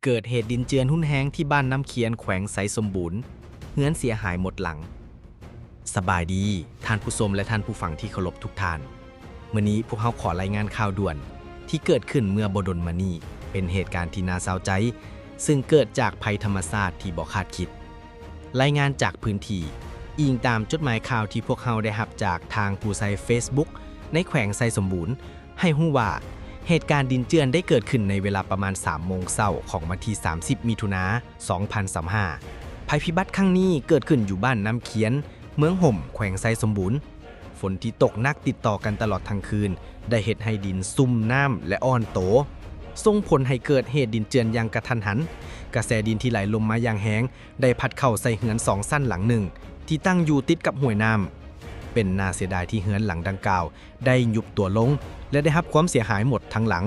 เกิดเหตุดินเจือนหุ้นแห้งที่บ้านน้ำเคียนแขวงไสสมบูรณ์เฮือนเสียหายหมดหลังสบายดีท่านผู้ชมและท่านผู้ฟังที่เคารพทุกท่านมื้อนี้พวกเราขอรายงานข่าวด่วนที่เกิดขึ้นเมื่อบ่ดนมานี้เป็นเหตุการณ์ที่น่าเศร้าใจซึ่งเกิดจากภัยธรรมชาติที่บ่คาดคิดรายงานจากพื้นที่อิงตามจดหมายข่าวที่พวกเราได้รับจากทางผู้ใช้ Facebook ในแขวงไสสมบูรณ์ให้ฮู้ว่าเหตุการณ์ดินเจือนได้เกิดขึ้นในเวลาประมาณ 3 โมงเช้าของวันที่ 30 มิถุนายน 2025 ภัยพิบัติครั้งนี้เกิดขึ้นอยู่บ้านน้ำเคียนเมืองห่มแขวงไสสมบูรณ์ฝนที่ตกหนักติดต่อกันตลอดทั้งคืนได้เฮ็ดให้ดินซุ่มน้ำและอ่อนโตส่งผลให้เกิดเหตุดินเจือนอย่างกระทันหันกระแสดินที่ไหลลงมาอย่างแรงได้พัดเข้าใส่เฮือน2ชั้นหลังหนึ่งที่ตั้งอยู่ติดกับห้วยน้ำเป็นน่าเสียดายที่เฮือนหลังดังกล่าวได้ยุบตัวลงและได้รับความเสียหายหมดทั้งหลัง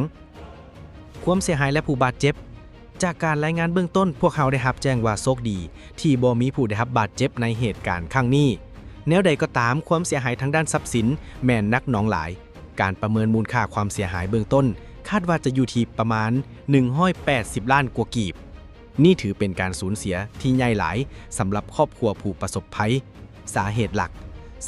ความเสียหายและผู้บาดเจ็บจากการรายงานเบื้องต้นพวกเขาได้รับแจ้งว่าโชคดีที่บ่มีผู้ได้รับบาดเจ็บในเหตุการณ์ครั้งนี้แนวใดก็ตามความเสียหายทางด้านทรัพย์สินแม่นนักหนองหลายการประเมินมูลค่าความเสียหายเบื้องต้นคาดว่าจะอยู่ที่ประมาณ180 ล้านกว่ากีบนี่ถือเป็นการสูญเสียที่ใหญ่หลายสำหรับครอบครัวผู้ประสบภัยสาเหตุหลัก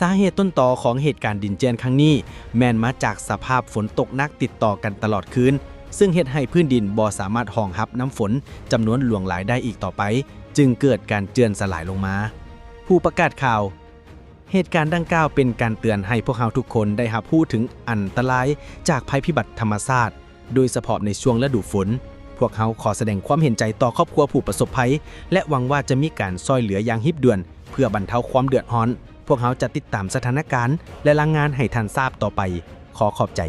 สาเหตุต้นตอของเหตุการณ์ดินเจียนครั้งนี้แม่นมาจากสภาพฝนตกหนักติดต่อกันตลอดคืนซึ่งเฮ็ดให้พื้นดินบ่สามารถรองรับน้ำฝนจำนวนหลวงหลายได้อีกต่อไปจึงเกิดการเจือนสลายลงมาผู้ประกาศข่าวเหตุการณ์ดังกล่าวเป็นการเตือนให้พวกเราทุกคนได้รับรู้ถึงอันตรายจากภัยพิบัติธรรมชาติโดยเฉพาะในช่วงฤดูฝนพวกเขาขอแสดงความเห็นใจต่อครอบครัวผู้ประสบภัยและหวังว่าจะมีการช่วยเหลืออย่างรีบด่วนเพื่อบรรเทาความเดือดร้อนพวกเขาจะติดตามสถานการณ์และรายงานให้ท่านทราบต่อไปขอขอบใจ